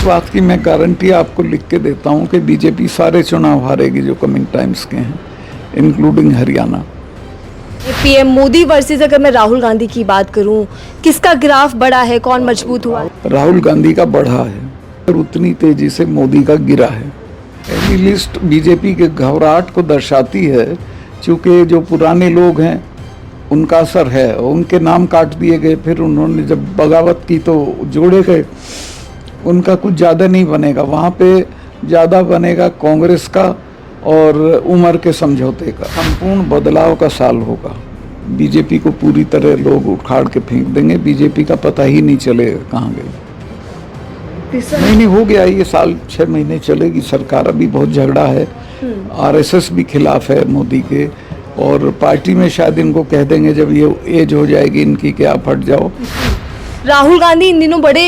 बात की मैं गारंटी आपको लिख के देता हूँ कि बीजेपी सारे चुनाव हारेगी जो कमिंग टाइम्स के हैं, including Haryana. PM Modi versus अगर मैं राहुल गांधी की बात करूं, किसका ग्राफ बढ़ा है, कौन मजबूत हुआ है? राहुल गांधी का बढ़ा है और उतनी तेजी से मोदी का गिरा है। पहली लिस्ट बीजेपी के घबराहट को दर्शाती है, क्योंकि जो पुराने लोग हैं उनका असर है, उनके नाम काट दिए गए, फिर उन्होंने जब बगावत की तो जोड़े गए, उनका कुछ ज़्यादा नहीं बनेगा। वहाँ पे ज़्यादा बनेगा कांग्रेस का और उम्र के समझौते का। संपूर्ण बदलाव का साल होगा। बीजेपी को पूरी तरह लोग उखाड़ के फेंक देंगे, बीजेपी का पता ही नहीं चलेगा कहाँ गई। नहीं हो गया ये साल, 6 महीने चलेगी सरकार। अभी बहुत झगड़ा है, आरएसएस भी खिलाफ है मोदी के, और पार्टी में शायद इनको कह देंगे जब ये एज हो जाएगी इनकी कि आप हट जाओ। राहुल गांधी इन दिनों बड़े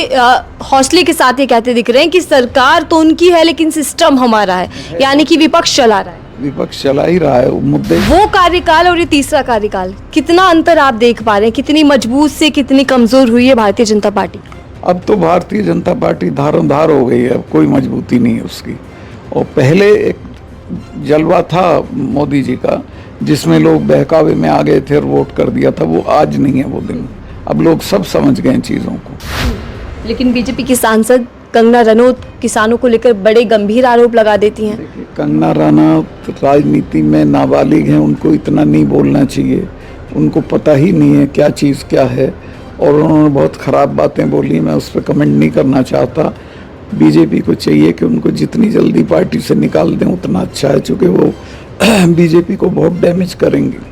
हौसले के साथ ये कहते दिख रहे हैं कि सरकार तो उनकी है लेकिन सिस्टम हमारा है, यानी कि विपक्ष चला रहा है। विपक्ष चला ही रहा है मुद्दे। वो कार्यकाल और ये तीसरा कार्यकाल, कितना अंतर आप देख पा रहे हैं? कितनी मजबूत से कितनी कमजोर हुई है भारतीय जनता पार्टी? अब तो भारतीय जनता पार्टी धारोधार हो गई है, अब कोई मजबूती नहीं है उसकी। और पहले एक जलवा था मोदी जी का, जिसमें लोग बहकावे में आ गए थे और वोट कर दिया था, वो आज नहीं है वो दिन। अब लोग सब समझ गए चीज़ों को। लेकिन बीजेपी की सांसद कंगना रनौत किसानों को लेकर बड़े गंभीर आरोप लगा देती हैं। कंगना रनौत राजनीति में नाबालिग हैं, उनको इतना नहीं बोलना चाहिए। उनको पता ही नहीं है क्या चीज़ क्या है, और उन्होंने बहुत ख़राब बातें बोली। मैं उस पर कमेंट नहीं करना चाहता। बीजेपी को चाहिए कि उनको जितनी जल्दी पार्टी से निकाल दें उतना अच्छा है, चूँकि वो बीजेपी को बहुत डैमेज करेंगे।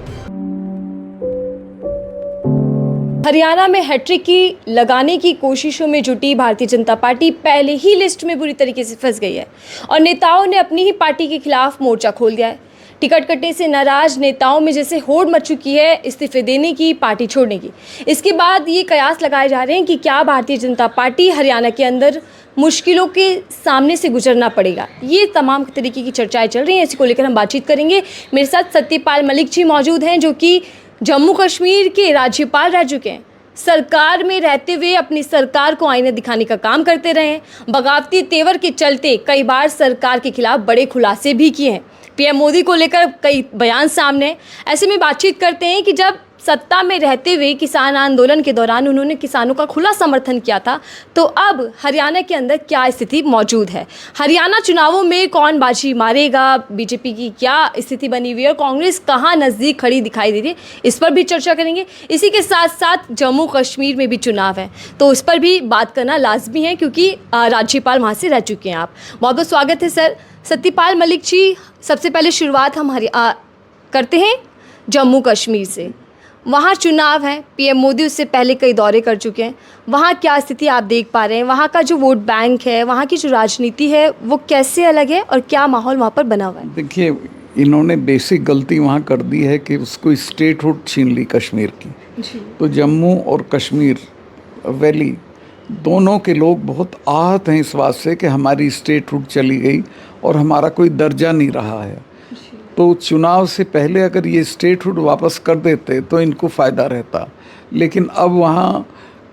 हरियाणा में हैट्रिक की लगाने की कोशिशों में जुटी भारतीय जनता पार्टी पहले ही लिस्ट में बुरी तरीके से फंस गई है और नेताओं ने अपनी ही पार्टी के खिलाफ मोर्चा खोल दिया है। टिकट कटने से नाराज नेताओं में जैसे होड़ मच चुकी है इस्तीफे देने की, पार्टी छोड़ने की। इसके बाद ये कयास लगाए जा रहे हैं कि क्या भारतीय जनता पार्टी हरियाणा के अंदर मुश्किलों के सामने से गुजरना पड़ेगा। ये तमाम तरीके की चर्चाएं चल रही हैं, इसी को लेकर हम बातचीत करेंगे। मेरे साथ सत्यपाल मलिक जी मौजूद हैं, जो कि जम्मू कश्मीर के राज्यपाल रह चुके हैं। सरकार में रहते हुए अपनी सरकार को आईना दिखाने का काम करते रहे हैं। बगावती तेवर के चलते कई बार सरकार के खिलाफ बड़े खुलासे भी किए हैं। पीएम मोदी को लेकर कई बयान सामने। ऐसे में बातचीत करते हैं कि जब सत्ता में रहते हुए किसान आंदोलन के दौरान उन्होंने किसानों का खुला समर्थन किया था, तो अब हरियाणा के अंदर क्या स्थिति मौजूद है, हरियाणा चुनावों में कौन बाजी मारेगा, बीजेपी की क्या स्थिति बनी हुई है और कांग्रेस कहाँ नज़दीक खड़ी दिखाई दे रही है, इस पर भी चर्चा करेंगे। इसी के साथ साथ जम्मू कश्मीर में भी चुनाव है, तो उस पर भी बात करना लाजमी है, क्योंकि राज्यपाल वहाँ से रह चुके हैं आप। बहुत बहुत स्वागत है सर। सत्यपाल मलिक जी, सबसे पहले शुरुआत हम करते हैं जम्मू कश्मीर से। वहाँ चुनाव है, पीएम मोदी उससे पहले कई दौरे कर चुके हैं। वहाँ क्या स्थिति आप देख पा रहे हैं? वहाँ का जो वोट बैंक है, वहाँ की जो राजनीति है, वो कैसे अलग है और क्या माहौल वहाँ पर बना हुआ है? देखिए, इन्होंने बेसिक गलती वहाँ कर दी है कि उसको स्टेटहुड छीन ली कश्मीर की। तो जम्मू और कश्मीर वैली दोनों के लोग बहुत आहत हैं इस बात से कि हमारी स्टेटहुड चली गई और हमारा कोई दर्जा नहीं रहा है। तो चुनाव से पहले अगर ये स्टेटहुड वापस कर देते तो इनको फ़ायदा रहता, लेकिन अब वहाँ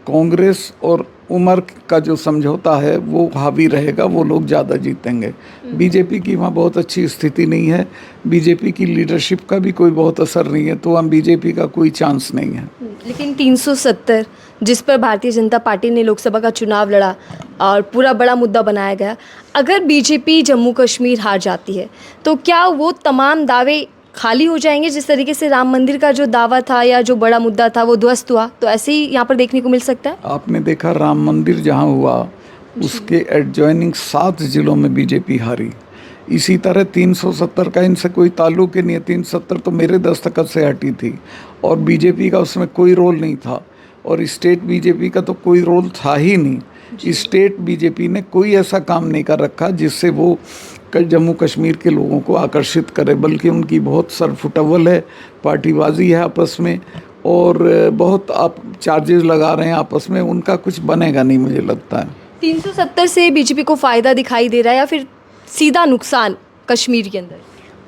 कांग्रेस और उम्र का जो समझौता है वो हावी रहेगा, वो लोग ज़्यादा जीतेंगे। बीजेपी की वहाँ बहुत अच्छी स्थिति नहीं है, बीजेपी की लीडरशिप का भी कोई बहुत असर नहीं है, तो वहाँ बीजेपी का कोई चांस नहीं है। लेकिन 370 जिस पर भारतीय जनता पार्टी ने लोकसभा का चुनाव लड़ा और पूरा बड़ा मुद्दा बनाया गया, अगर बीजेपी जम्मू कश्मीर हार जाती है तो क्या वो तमाम दावे खाली हो जाएंगे? जिस तरीके से राम मंदिर का जो दावा था या जो बड़ा मुद्दा था वो ध्वस्त हुआ, तो ऐसे ही यहाँ पर देखने को मिल सकता है। आपने देखा राम मंदिर जहाँ हुआ उसके एडजॉइनिंग 7 जिलों में बीजेपी हारी। इसी तरह 370 का इनसे कोई ताल्लुक ही नहीं है। 370 तो मेरे दस्तखत से हटी थी और बीजेपी का उसमें कोई रोल नहीं था, और स्टेट बीजेपी का तो कोई रोल था ही नहीं। स्टेट बीजेपी ने कोई ऐसा काम नहीं कर रखा जिससे वो जम्मू कश्मीर के लोगों को आकर्षित करे, बल्कि उनकी बहुत सरफुटवल है, पार्टीबाजी है आपस में, और बहुत आप चार्जेस लगा रहे हैं आपस में। उनका कुछ बनेगा नहीं मुझे लगता है। 370 से बीजेपी को फ़ायदा दिखाई दे रहा है या फिर सीधा नुकसान कश्मीर के अंदर?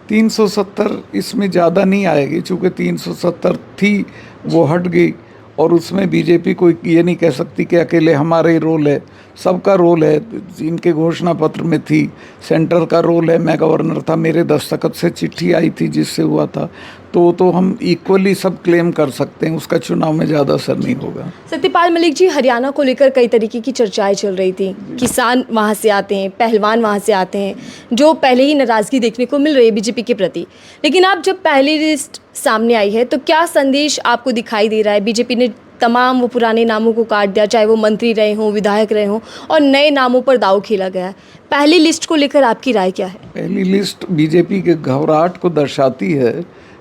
370 इसमें ज़्यादा नहीं आएगी, चूँकि 370 थी वो हट गई और उसमें बीजेपी कोई ये नहीं कह सकती कि अकेले हमारा ही रोल है, सबका रोल है। इनके घोषणा पत्र में थी, सेंटर का रोल है, मैं गवर्नर था, मेरे दस्तखत से चिट्ठी आई थी जिससे हुआ था, तो हम इक्वली सब क्लेम कर सकते हैं, उसका चुनाव में ज़्यादा असर नहीं होगा। सत्यपाल मलिक जी, हरियाणा को लेकर कई तरीके की चर्चाएं चल रही थी। किसान वहां से आते हैं, पहलवान वहां से आते हैं, जो पहले ही नाराज़गी देखने को मिल रही है बीजेपी के प्रति। लेकिन अब जब पहली लिस्ट सामने आई है तो क्या संदेश आपको दिखाई दे रहा है? बीजेपी ने तमाम वो पुराने नामों को काट दिया, चाहे वो मंत्री रहे हों, विधायक रहे हों, और नए नामों पर दांव खेला गया है। पहली लिस्ट को लेकर आपकी राय क्या है? पहली लिस्ट बीजेपी के घबराहट को दर्शाती है,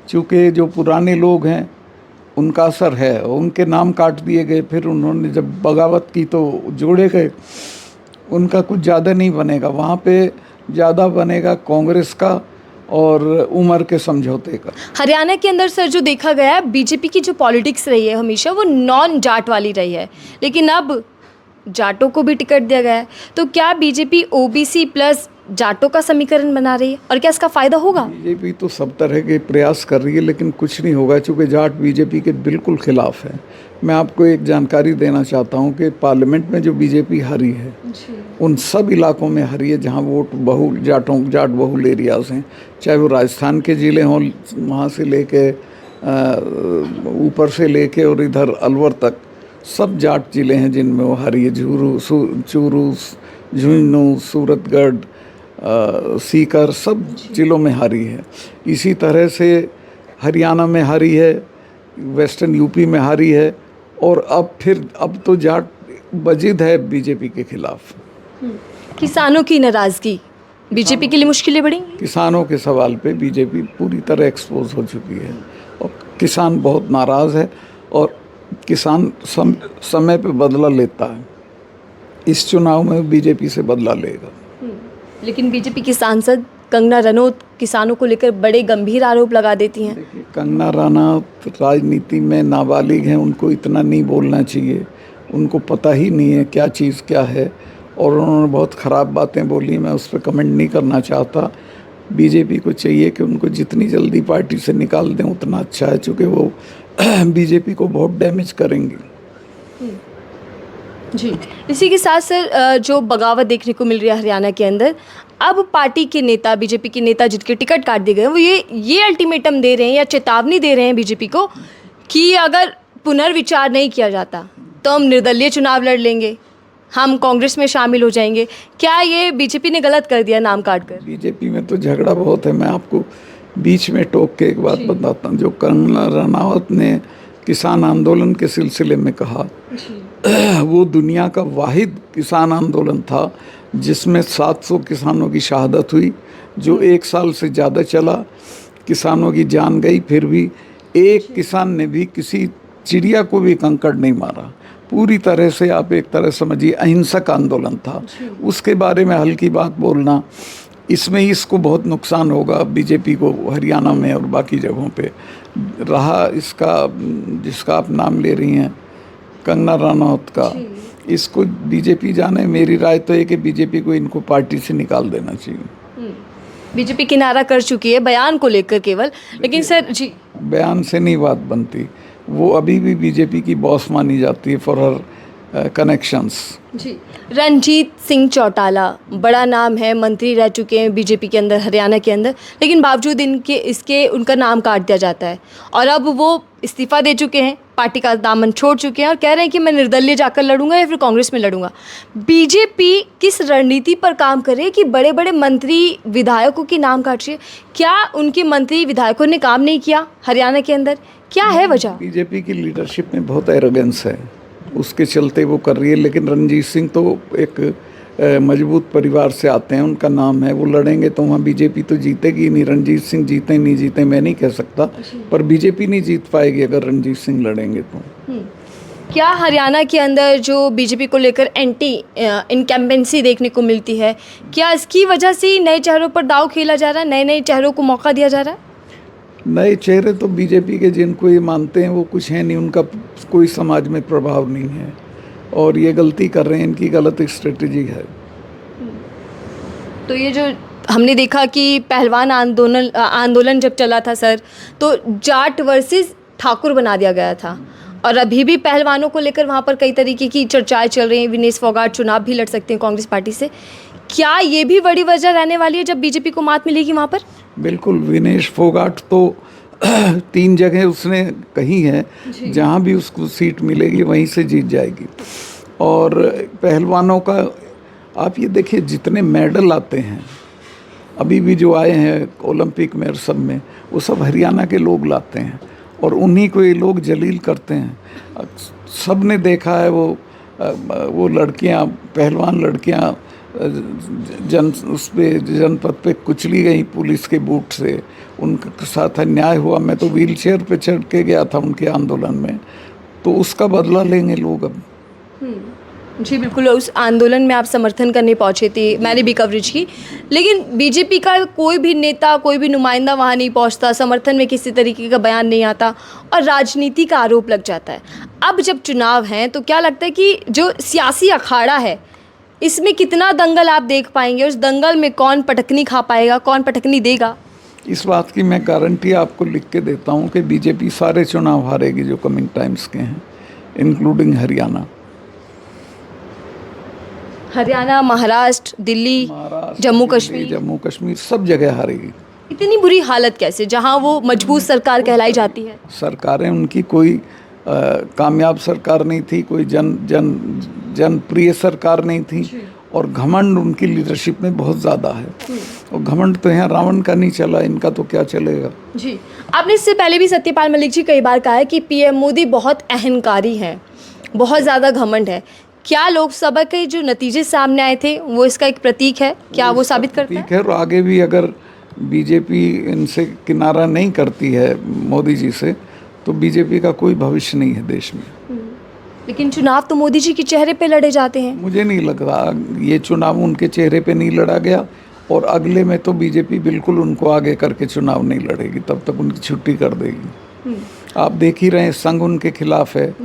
क्योंकि जो पुराने लोग हैं उनका असर है। उनके नाम काट दिए गए, फिर उन्होंने जब बगावत की तो जोड़े गए। उनका कुछ ज़्यादा नहीं बनेगा, वहाँ पे ज़्यादा बनेगा कांग्रेस का और उम्र के समझौते का। हरियाणा के अंदर सर जो देखा गया है, बीजेपी की जो पॉलिटिक्स रही है हमेशा वो नॉन जाट वाली रही है, लेकिन अब जाटों को भी टिकट दिया गया है। तो क्या बीजेपी ओबीसी प्लस जाटों का समीकरण बना रही है, और क्या इसका फायदा होगा? बीजेपी तो सब तरह के प्रयास कर रही है, लेकिन कुछ नहीं होगा, क्योंकि जाट बीजेपी के बिल्कुल खिलाफ है। मैं आपको एक जानकारी देना चाहता हूं कि पार्लियामेंट में जो बीजेपी हारी है उन सब इलाकों में हारी है जहां वोट बहुल जाट बहुल एरियाज हैं, चाहे वो राजस्थान के ज़िले हों, वहाँ से लेके ऊपर से लेके और इधर अलवर तक सब जाट ज़िले हैं जिनमें वो हारी है। चूरू, झुंझुनू, सूरतगढ़, सीकर, सब ज़िलों में हारी है। इसी तरह से हरियाणा में हारी है, वेस्टर्न यूपी में हारी है, और अब तो जाट बजिद है बीजेपी के खिलाफ। किसानों की नाराज़गी बीजेपी के लिए मुश्किलें बढ़ेंगी? किसानों के सवाल पे बीजेपी पूरी तरह एक्सपोज हो चुकी है, और किसान बहुत नाराज़ है, और किसान समय पे बदला लेता है। इस चुनाव में बीजेपी से बदला लेगा। लेकिन बीजेपी की सांसद कंगना रनौत किसानों को लेकर बड़े गंभीर आरोप लगा देती हैं। कंगना रनौत राजनीति में नाबालिग हैं, उनको इतना नहीं बोलना चाहिए, उनको पता ही नहीं है क्या चीज़ क्या है, और उन्होंने बहुत ख़राब बातें बोली। मैं उस पर कमेंट नहीं करना चाहता। बीजेपी को चाहिए कि उनको जितनी जल्दी पार्टी से निकाल दें उतना अच्छा है, क्योंकि वो बीजेपी को बहुत डैमेज करेंगी। जी, इसी के साथ सर जो बगावत देखने को मिल रही है हरियाणा के अंदर, अब पार्टी के नेता, बीजेपी के नेता जिनके टिकट काट दिए गए हैं, वो ये अल्टीमेटम दे रहे हैं या चेतावनी दे रहे हैं बीजेपी को कि अगर पुनर्विचार नहीं किया जाता तो हम निर्दलीय चुनाव लड़ लेंगे, हम कांग्रेस में शामिल हो जाएंगे। क्या ये बीजेपी ने गलत कर दिया नाम काट कर? बीजेपी में तो झगड़ा बहुत है। मैं आपको बीच में टोक के एक बात बताता हूँ। जो कंगना रनौत ने किसान आंदोलन के सिलसिले में कहा, वो दुनिया का वाहिद किसान आंदोलन था जिसमें 700 किसानों की शहादत हुई, जो 1 साल से ज़्यादा चला। किसानों की जान गई, फिर भी एक किसान ने भी किसी चिड़िया को भी कंकड़ नहीं मारा। पूरी तरह से आप एक तरह समझिए अहिंसक आंदोलन था। उसके बारे में हल्की बात बोलना, इसमें इसको बहुत नुकसान होगा बीजेपी को हरियाणा में और बाकी जगहों पे। रहा इसका जिसका आप नाम ले रही हैं कंगना रनौत का, इसको बीजेपी जाने। मेरी राय तो है कि बीजेपी को इनको पार्टी से निकाल देना चाहिए। बीजेपी किनारा कर चुकी है बयान को लेकर केवल, लेकिन सर जी बयान से नहीं बात बनती। वो अभी भी बीजेपी की बॉस मानी जाती है फॉर हर कनेक्शंस। जी, रणजीत सिंह चौटाला बड़ा नाम है, मंत्री रह चुके हैं बीजेपी के अंदर, हरियाणा के अंदर, लेकिन बावजूद इसके उनका नाम काट दिया जाता है, और अब वो इस्तीफा दे चुके हैं, पार्टी का दामन छोड़ चुके हैं और कह रहे हैं कि मैं निर्दलीय जाकर लड़ूंगा या फिर कांग्रेस में लड़ूंगा। बीजेपी किस रणनीति पर काम कर रही है कि बड़े बड़े मंत्री विधायकों के नाम काट रही है? क्या उनके मंत्री विधायकों ने काम नहीं किया हरियाणा के अंदर? क्या है वजह? बीजेपी की लीडरशिप में बहुत एरोगेंस है, उसके चलते वो कर रही है। लेकिन रणजीत सिंह तो एक मजबूत परिवार से आते हैं, उनका नाम है, वो लड़ेंगे तो वहाँ बीजेपी तो जीतेगी नहीं। रणजीत सिंह जीते नहीं जीते मैं नहीं कह सकता, पर बीजेपी नहीं जीत पाएगी अगर रणजीत सिंह लड़ेंगे तो। क्या हरियाणा के अंदर जो बीजेपी को लेकर एंटी इनकम्बेंसी देखने को मिलती है, क्या इसकी वजह से नए चेहरों पर दांव खेला जा रहा है, नए चेहरों को मौका दिया जा रहा है? नए चेहरे तो बीजेपी के जिनको ये मानते हैं वो कुछ है नहीं, उनका कोई समाज में प्रभाव नहीं है, और ये गलती कर रहे हैं, इनकी गलत स्ट्रेटजी है। तो ये जो हमने देखा कि पहलवान आंदोलन जब चला था सर, तो जाट वर्सेस ठाकुर बना दिया गया था, और अभी भी पहलवानों को लेकर वहाँ पर कई तरीके की चर्चाएं चल रही हैं। विनेश फोगाट चुनाव भी लड़ सकते हैं कांग्रेस पार्टी से। क्या ये भी बड़ी वजह रहने वाली है जब बीजेपी को मात मिलेगी वहाँ पर? बिल्कुल, विनेश फोगाट तो 3 जगह उसने कही है, जहाँ भी उसको सीट मिलेगी वहीं से जीत जाएगी। और पहलवानों का आप ये देखिए, जितने मेडल आते हैं अभी भी जो आए हैं ओलंपिक में और सब में, वो सब हरियाणा के लोग लाते हैं और उन्हीं को ये लोग जलील करते हैं। सब ने देखा है वो लड़कियां, पहलवान लड़कियां जनपद पे कुचली गई पुलिस के बूट से, उनके साथ अन्याय हुआ। मैं तो व्हीलचेयर पे चढ़ के गया था उनके आंदोलन में, तो उसका बदला लेंगे लोग अब। जी बिल्कुल, उस आंदोलन में आप समर्थन करने पहुंचे थे, मैंने भी कवरेज की, लेकिन बीजेपी का कोई भी नेता, कोई भी नुमाइंदा वहां नहीं पहुंचता, समर्थन में किसी तरीके का बयान नहीं आता और राजनीति का आरोप लग जाता है। अब जब चुनाव हैं तो क्या लगता है कि जो सियासी अखाड़ा है इसमें कितना दंगल आप देख पाएंगे? उस दंगल में कौन पटकनी खा पाएगा, कौन पटकनी देगा? इस बात की मैं गारंटी आपको लिख के देता हूँ कि बीजेपी सारे चुनाव हारेगी जो कमिंग टाइम्स के हैं, इंक्लूडिंग हरियाणा, महाराष्ट्र, दिल्ली, जम्मू कश्मीर सब जगह हारेगी। इतनी बुरी हालत कैसे, जहां वो मजबूत सरकार कहलाई जाती है? सरकारें उनकी कोई कामयाब सरकार नहीं थी, कोई जनप्रिय सरकार नहीं थी, और घमंड उनकी लीडरशिप में बहुत ज़्यादा है। और घमंड तो यहाँ रावण का नहीं चला, इनका तो क्या चलेगा। जी, आपने इससे पहले भी सत्यपाल मलिक जी कई बार कहा है कि पीएम मोदी बहुत अहंकारी हैं, बहुत ज़्यादा घमंड है। क्या लोकसभा के जो नतीजे सामने आए थे वो इसका एक प्रतीक है? क्या वो साबित करता है? और आगे भी अगर बीजेपी इनसे किनारा नहीं करती है मोदी जी से, तो बीजेपी का कोई भविष्य नहीं है देश में। लेकिन चुनाव तो मोदी जी के चेहरे पे लड़े जाते हैं। मुझे नहीं लग रहा ये चुनाव उनके चेहरे पे नहीं लड़ा गया, और अगले में तो बीजेपी बिल्कुल उनको आगे करके चुनाव नहीं लड़ेगी, तब तक उनकी छुट्टी कर देगी। आप देख ही रहे हैं, संघ उनके खिलाफ है,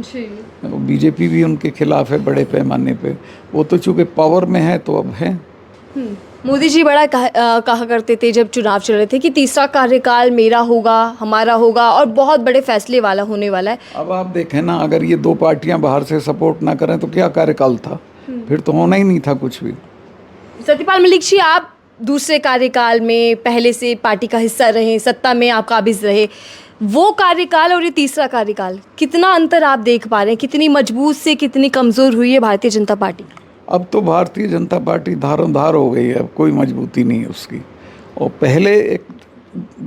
बीजेपी भी उनके खिलाफ है बड़े पैमाने पे। वो तो चूंकि पावर में है तो अब है। मोदी जी बड़ा कहा करते थे जब चुनाव चल रहे थे कि तीसरा कार्यकाल मेरा होगा, हमारा होगा और बहुत बड़े फैसले वाला होने वाला है। अब आप देखें ना, अगर ये 2 पार्टियां बाहर से सपोर्ट ना करें तो क्या कार्यकाल था? फिर तो होना ही नहीं था कुछ भी। सत्यपाल मलिक जी, आप दूसरे कार्यकाल में पहले से पार्टी का हिस्सा रहे, सत्ता में आप काबिज रहे, वो कार्यकाल और ये तीसरा कार्यकाल, कितना अंतर आप देख पा रहे हैं? कितनी मजबूत से कितनी कमज़ोर हुई है भारतीय जनता पार्टी? अब तो भारतीय जनता पार्टी धारोधार हो गई है, अब कोई मजबूती नहीं है उसकी। और पहले एक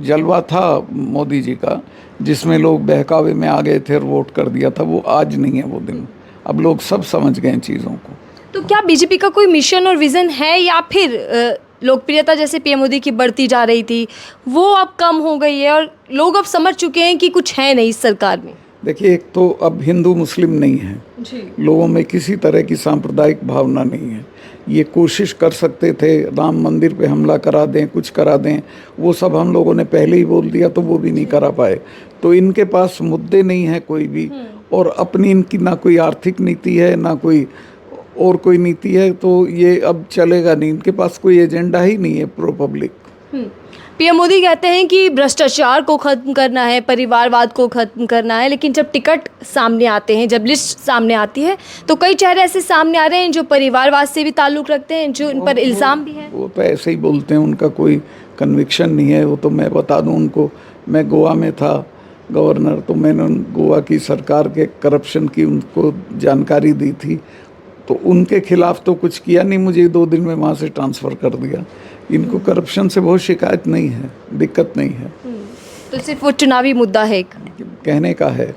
जलवा था मोदी जी का, जिसमें लोग बहकावे में आ गए थे और वोट कर दिया था, वो आज नहीं है वो दिन। अब लोग सब समझ गए चीज़ों को। तो क्या बीजेपी का कोई मिशन और विज़न है, या फिर लोकप्रियता जैसे पीएम मोदी की बढ़ती जा रही थी वो अब कम हो गई है और लोग अब समझ चुके हैं कि कुछ है नहीं इस सरकार में? देखिए, एक तो अब हिंदू मुस्लिम नहीं है जी। लोगों में किसी तरह की सांप्रदायिक भावना नहीं है। ये कोशिश कर सकते थे राम मंदिर पे हमला करा दें, कुछ करा दें, वो सब हम लोगों ने पहले ही बोल दिया, तो वो भी नहीं करा पाए। तो इनके पास मुद्दे नहीं है कोई भी, और अपनी इनकी ना कोई आर्थिक नीति है ना कोई और कोई नीति है, तो ये अब चलेगा नहीं। इनके पास कोई एजेंडा ही नहीं है प्रो पब्लिक। पीएम मोदी कहते हैं कि भ्रष्टाचार को खत्म करना है, परिवारवाद को खत्म करना है, लेकिन जब टिकट सामने आते हैं, जब लिस्ट सामने आती है, तो कई चेहरे ऐसे सामने आ रहे हैं जो परिवारवाद से भी ताल्लुक़ रखते हैं, जो इन पर इल्ज़ाम भी है। वो तो ऐसे ही बोलते हैं, उनका कोई कन्विक्शन नहीं है। वो तो मैं बता दूं उनको, मैं गोवा में था गवर्नर, तो मैंने गोवा की सरकार के करप्शन की उनको जानकारी दी थी, तो उनके खिलाफ तो कुछ किया नहीं, मुझे 2 दिन में वहाँ से ट्रांसफ़र कर दिया। इनको करप्शन से बहुत शिकायत नहीं है, दिक्कत नहीं है। तो सिर्फ वो चुनावी मुद्दा है एक कहने का है।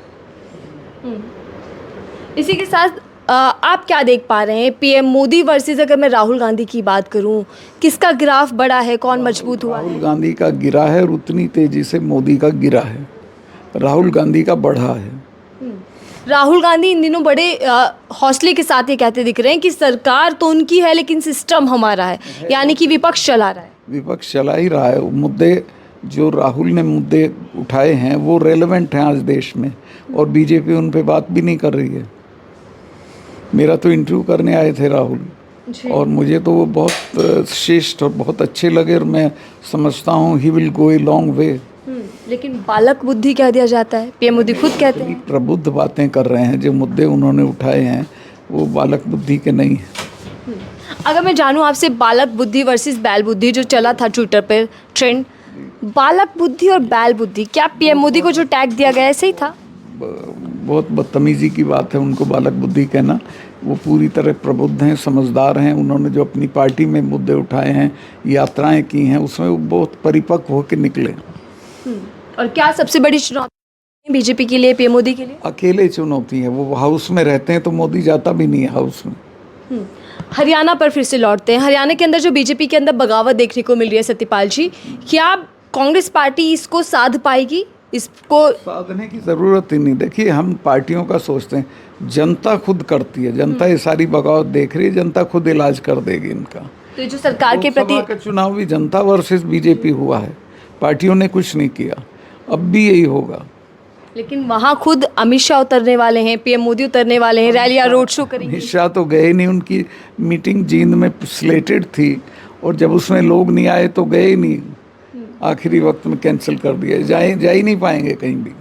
इसी के साथ आप क्या देख पा रहे हैं पीएम मोदी वर्सेस, अगर मैं राहुल गांधी की बात करूं, किसका ग्राफ बढ़ा है, कौन मजबूत हुआ है? राहुल गांधी का गिरा है, और उतनी तेजी से मोदी का गिरा है। राहुल गांधी का बढ़ा है। राहुल गांधी इन दिनों बड़े हौसले के साथ ये कहते दिख रहे हैं कि सरकार तो उनकी है लेकिन सिस्टम हमारा है, यानी कि विपक्ष चला रहा है। विपक्ष चला ही रहा है। मुद्दे जो राहुल ने मुद्दे उठाए हैं वो रेलेवेंट हैं आज देश में, और बीजेपी उन पे बात भी नहीं कर रही है। मेरा तो इंटरव्यू करने आए थे राहुल, और मुझे तो वो बहुत श्रेष्ठ और बहुत अच्छे लगे, और मैं समझता हूँ he will go a long way. लेकिन बालक बुद्धि कह दिया जाता है, पीएम मोदी खुद कहते इतनी हैं। प्रबुद्ध बातें कर रहे हैं, जो मुद्दे उन्होंने उठाए हैं वो बालक बुद्धि के नहीं हैं। अगर मैं जानूं आपसे, बालक बुद्धि वर्सेस बैल बुद्धि जो चला था ट्विटर पर ट्रेंड, बालक बुद्धि और बैल बुद्धि, क्या पीएम मोदी को जो टैग दिया गया है सही था? बहुत बदतमीजी की बात है उनको बालक बुद्धि कहना। वो पूरी तरह प्रबुद्ध हैं, समझदार हैं। उन्होंने जो अपनी पार्टी में मुद्दे उठाए हैं, यात्राएं की हैं, उसमें वो बहुत परिपक्व होकर निकले। और क्या सबसे बड़ी चुनौती बीजेपी के लिए, पीएम मोदी के लिए? अकेले चुनौती है। वो हाउस में रहते हैं तो मोदी जाता भी नहीं है हाउस में। हरियाणा पर फिर से लौटते हैं। हरियाणा के अंदर जो बीजेपी के अंदर बगावत देखने को मिल रही है सत्यपाल जी, क्या कांग्रेस पार्टी इसको साध पाएगी? इसको साधने की ज़रूरत ही नहीं। देखिए, हम पार्टियों का सोचते हैं, जनता खुद करती है। जनता ये सारी बगावत देख रही है, जनता खुद इलाज कर देगी इनका। तो ये जो सरकार के प्रति लोकसभा का चुनाव भी जनता वर्सेस बीजेपी हुआ है, पार्टियों ने कुछ नहीं किया। अब भी यही होगा। लेकिन वहाँ खुद अमित शाह उतरने वाले हैं, पीएम मोदी उतरने वाले हैं, रैलियां रोड शो करेंगे। अमित शाह तो गए नहीं, उनकी मीटिंग जींद में स्लेटेड थी और जब उसमें लोग नहीं आए तो गए नहीं। आखिरी वक्त में कैंसिल कर दिया, जा ही नहीं पाएंगे कहीं भी।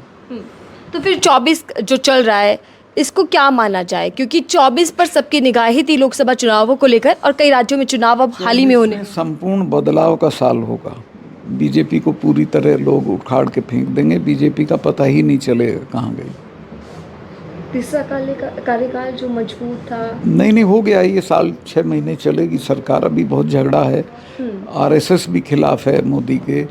तो फिर 24 जो चल रहा है इसको क्या माना जाए? क्योंकि 24 पर सबकी निगाहें थी लोकसभा चुनावों को लेकर, और कई राज्यों में चुनाव अब हाल ही में होने। संपूर्ण बदलाव का साल होगा। बीजेपी को पूरी तरह लोग उखाड़ के फेंक देंगे। बीजेपी का पता ही नहीं चलेगा कहाँ गई। तीसरा कार्यकाल जो मजबूत था, नहीं हो गया। ये साल 6 महीने चलेगी सरकार। अभी बहुत झगड़ा है। आरएसएस भी खिलाफ है मोदी के,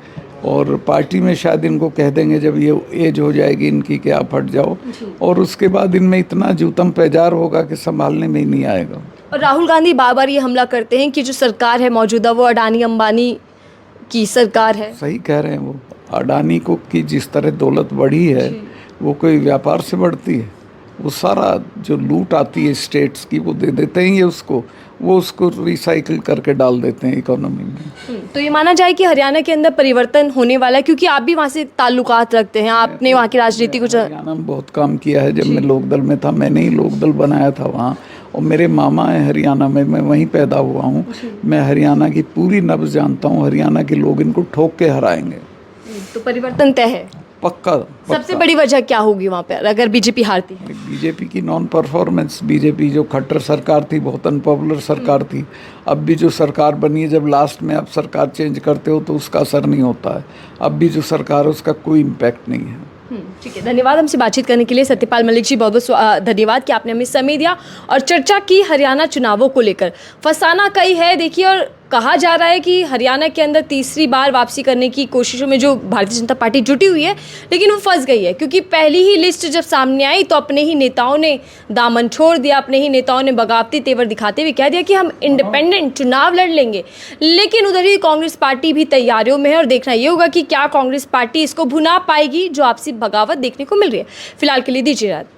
और पार्टी में शायद इनको कह देंगे जब ये एज हो जाएगी इनकी कि आप हट जाओ, और उसके बाद इनमें इतना जूतम पैजार होगा कि संभालने में ही नहीं आएगा। और राहुल गांधी बार बार ये हमला करते हैं कि जो सरकार है मौजूदा वो अडानी अंबानी की सरकार है। सही कह रहे हैं वो। अडानी को की जिस तरह दौलत बढ़ी है, वो कोई व्यापार से बढ़ती है? वो सारा जो लूट आती है स्टेट्स की वो दे देते हैं ये उसको, वो उसको रिसाइकिल करके डाल देते हैं इकोनॉमी में। तो ये माना जाए कि हरियाणा के अंदर परिवर्तन होने वाला है, क्योंकि आप भी वहाँ से ताल्लुकात रखते हैं, आपने वहाँ की राजनीति को हरियाणा में बहुत काम किया है। जब मैं लोकदल में था, मैंने ही लोकदल बनाया था वहाँ, और मेरे मामा हैं हरियाणा में, मैं वहीं पैदा हुआ हूँ। मैं हरियाणा की पूरी नब्ज़ जानता हूँ। हरियाणा के लोग इनको ठोक के हराएंगे। तो परिवर्तन तय है पक्का। सबसे बड़ी वजह क्या होगी वहाँ पे अगर बीजेपी हारती है? बीजेपी की नॉन परफॉर्मेंस। बीजेपी जो खट्टर सरकार थी, बहुत अनपॉपुलर सरकार थी। अब भी जो सरकार बनी है, जब लास्ट में आप सरकार चेंज करते हो तो उसका असर नहीं होता है। अब भी जो सरकार है उसका कोई इम्पैक्ट नहीं है। ठीक है, धन्यवाद हमसे बातचीत करने के लिए सत्यपाल मलिक जी। बहुत बहुत धन्यवाद कि आपने हमें समय दिया और चर्चा की हरियाणा चुनावों को लेकर। फसाना कई है देखिए, और कहा जा रहा है कि हरियाणा के अंदर तीसरी बार वापसी करने की कोशिशों में जो भारतीय जनता पार्टी जुटी हुई है, लेकिन वो फंस गई है, क्योंकि पहली ही लिस्ट जब सामने आई तो अपने ही नेताओं ने दामन छोड़ दिया। अपने ही नेताओं ने बगावती तेवर दिखाते हुए कह दिया कि हम इंडिपेंडेंट चुनाव लड़ लेंगे। लेकिन उधर ही कांग्रेस पार्टी भी तैयारियों में है, और देखना ये होगा कि क्या कांग्रेस पार्टी इसको भुना पाएगी जो आपसी बगावत देखने को मिल रही है। फिलहाल के लिए दीजिए इजाजत।